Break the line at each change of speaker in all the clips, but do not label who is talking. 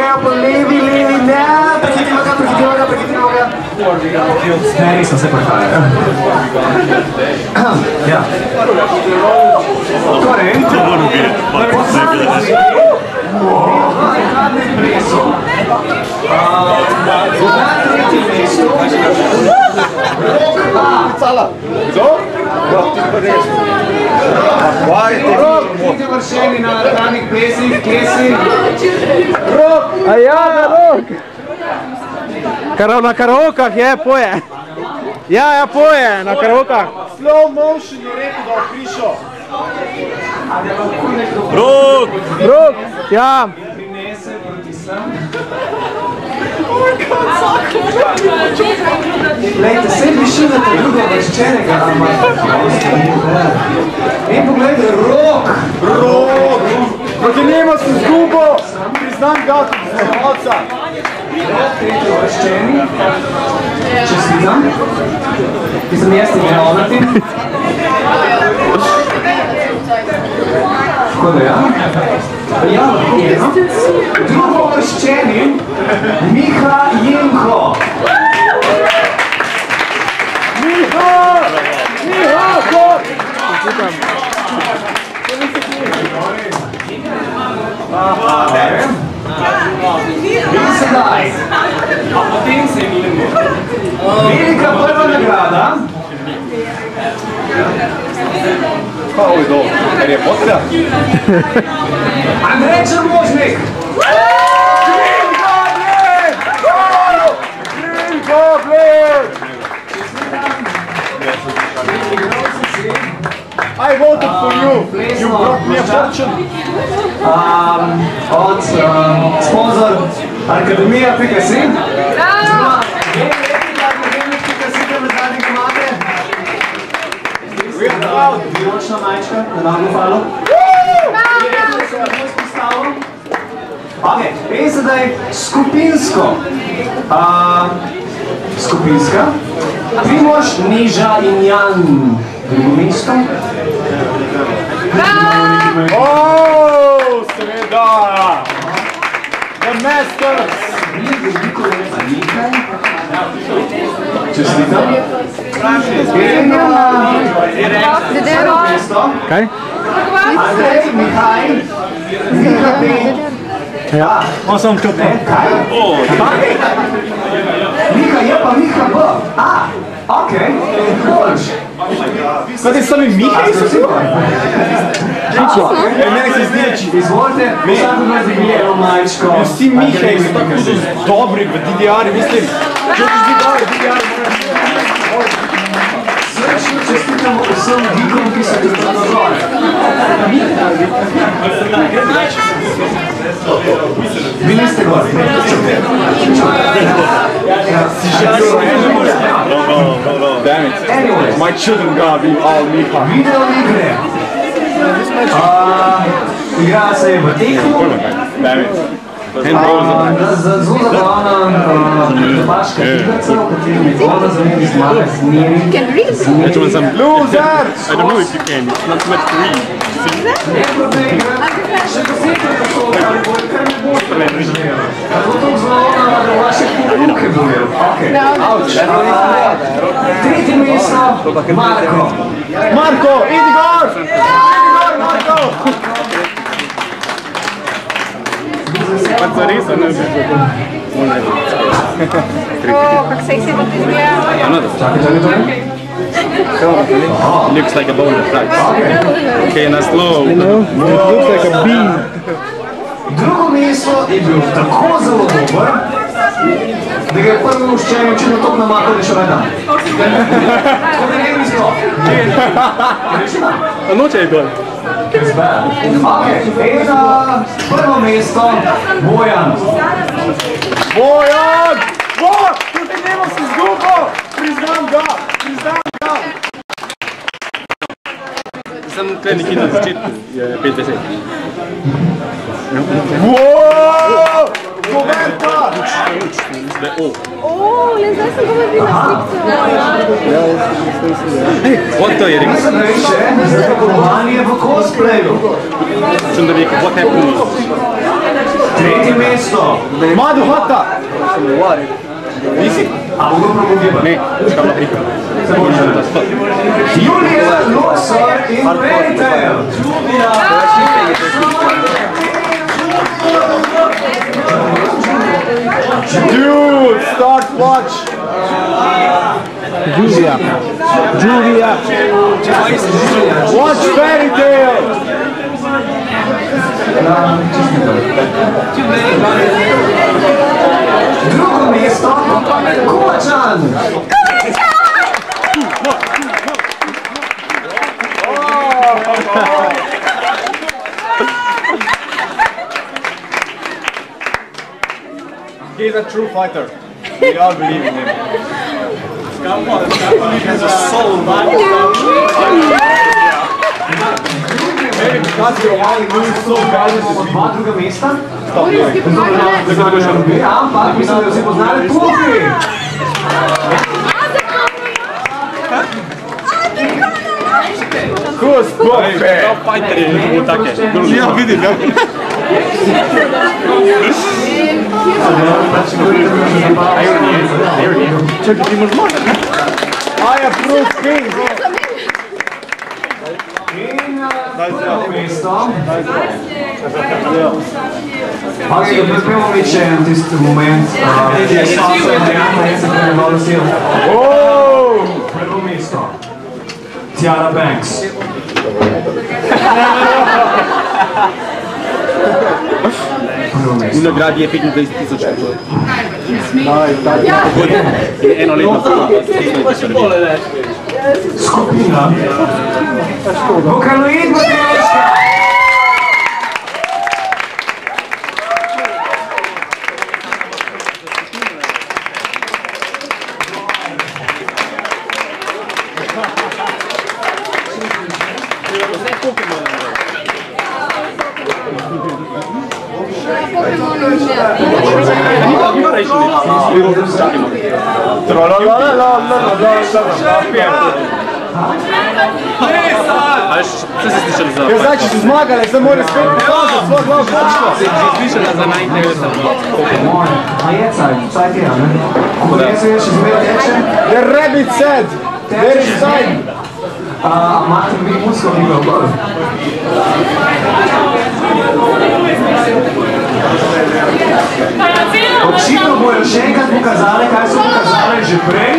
grejo po levi, ne, prehitimo ga. Ne, nismo se prehajali. Ja. Torej, na tretjem mestu Vidite vršeni na ranih plesih, klesi.
A ja, Rok! Na karaokah je, poje. Ja, poje, na karaokah.
Slow motion je rekel, da okrišo.
Rok, ja.
Prinese proti sem. Glejte, sej bi šel na te drugo vrščenega, ampak... In pogledajte, Rok!
Proti njemu sem zgubo, priznam ga kot zmagovalca.
Tretji vrščeni. Čestitam. Ki sem jaz nekaj onati. Tako da ja. Ja, lahko jedno. Drugo vrščeni, Miha Jenko.
Miha, kot!
In sedaj, a potem se vidimo. Velika prva nagrada.
Ovo je dobro, ker je potreba.
Andrej Črmožnik.
Green Goblin! I voted for you. You brought me a fortune.
Od sponsor Akademija.si. Viročna majčka, na naglo falo. In sedaj skupinsko. Skupinska. Primož, Neža in Jan. Drugo mesto.
Seveda! The Masters!
Veliko lepa nekaj. Čestitam. In sedmo mesto.
Kaj?
Andrej, Mihaj, Miha B. Ja.
On sem to pa.
Kaj? Miha je pa Miha B. Okej. Boljš.
Kaj ti sami Mihaj so si? Meni se zdi,
izvolite, vsako me zagljeno majčko.
vsi Mihaj so tako dobri v DDR-i, mislim, če ti zdi dobri DDR-i,
Srčno čestitamo vsem geekom, ki so tukaj nazor. Vi niste gor.
si želijo Damn it. My children gotta be all Mihaj.
Video igre. Igra se je v teku.
Damn it.
Zelo zabavna baška igrica, v katerem je voda za neki zmage zmeri.
Losers!
I don't know if you can, it's not meant to read.
Nekaj igra, še posebej tako, ali bo kar ne bo preživel. Tako to zelo da vaše ruke bolejo. Tretje mesto, Marko.
Marko, idi gor! Marko!
Pa zares, ne bi
Kako se jih se bo izgleda?
Looks like a bonus, right? Okay, na slow.
Looks like a bee.
Drugo mesto je bil tako zelo dober, da ga je prvi uščenju očitno top namakal reševaj dan. Tako da ne bi sploh.
Noče je gol.
In prvo mesto, Bojan.
Bojan! Tudi njemu si zgubo! Priznam ga!
Sam tukaj nekje na začetku je 5-10.
Wow! Komentar!
Zdaj O.
Le zdaj sem komaj bil na slikcu.
What to je rekel?
Najstarejše za tekmovanje v cosplayu.
Sem da rekel, what happened?
Tretje mesto.
Madu, hota!
A bo kdo probal gibati?
Ne, čakam na pika.
Se bo že. Julija Luxor in Fairytale.
Dude, start watch!
Julia. Julia.
Watch Fairytale!
Drugo mesto, Kovačan.
He's a true fighter. We all believe in him. He has a soul, man. Maybe because you're only doing so bad with the people.
Dva druga mesta.
Moram
Ampak mislim, da vsi poznali Pupi.
Who's Puppy?
Top fighter je bil take. Ja, vidim, ja. Čakaj, ti moraš možda.
I approve King.
In drugo mesto. Ok, prepevamo mi še en tisti moment, ki je spasel Dejana in se preneval sil. Prvo mesto. Tiara Banks.
V nagradi je 25,000 človek. In eno letno skupina.
Skupina. Vokaloid Matejčka.
A veš, vse se slišali za...
Ja, znači su zmagali, sad moraju spet pokazati svoj glav počko.
Slišali za 91.
A je Zeit je, ne? Koliko se je še zmeraj teče?
The rabbit said, there is time.
Martin bi musko igral gol. Očitno bojo še enkrat pokazali, kaj so pokazali že prej.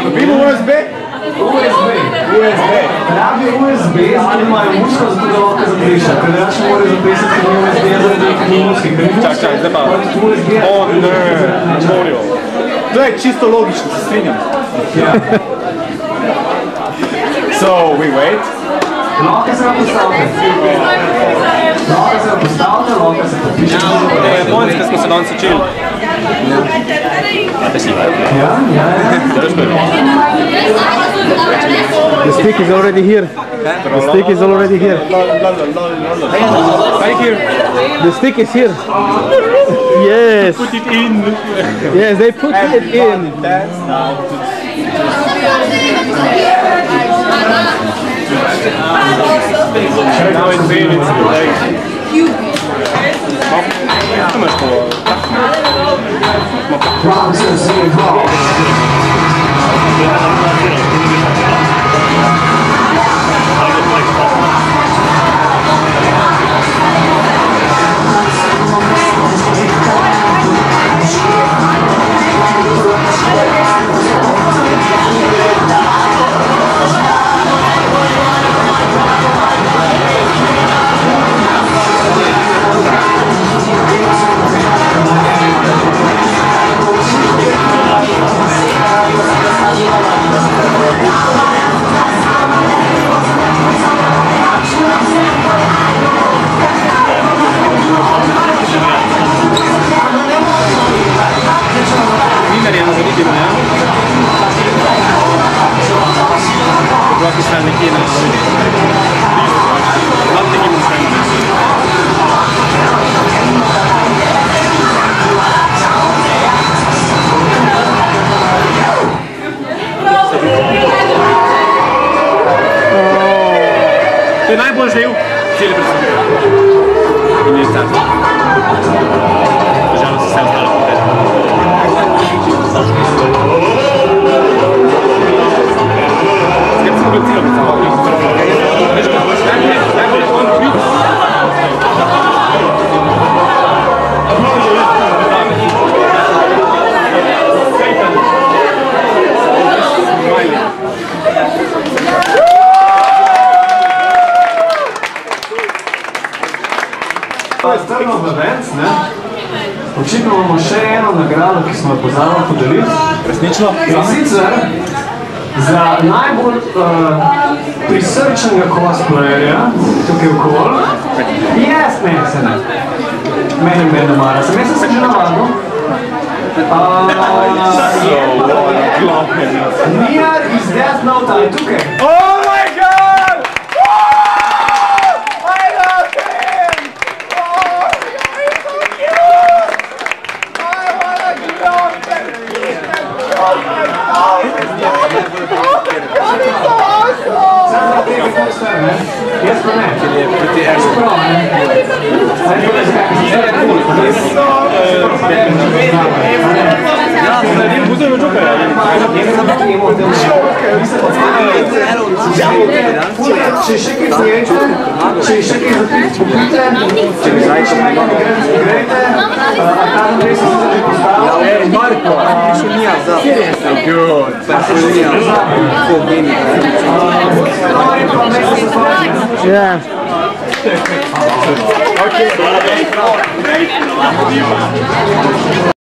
Dobimo USB?
USB. Rabi USB, zato imajo musko, zato da lahko zapiša. Ker drugače ne more zapisati, ker ni USB, zato ker ni muski.
Čakaj, zdaj pa. O ne, morajo.
To je čisto logično, se strinjam. So, we wait.
Lahko se vam postavite. Lahko se vam postavite, lahko se popišete.
Japonska smo se danes učili.
Ja.
The stick is already here. The stick is already here.
Right here.
The stick is here. Yes.
Put it in.
Yes, they put it in.
Now it's in, it's like... To masz koło.
Robinson City Hall.
To je najbolj živ. Cele persone. Quindi è stato. Già non si sente la Scherzano per tiro,
Strnov event, ne? Očitno imamo še eno nagrado, ki smo jo pozabili podeliti.
Resnično?
In sicer za najbolj prisrčnega cosplayerja, tukaj okol. Jaz ne, se ne. Meni ne mara, sem jaz se že navadil. Nijar iz Death Note je tukaj.
Oh my god!
Jaz pa ne. Čeprav, ne?
Vzemi Jokerja.
Če še kaj zječete, če še kaj popite, če bi še nekaj grejte, Arkadan Rej se že postavil.
Marko, še nija za. Good.
Yeah.
Okay.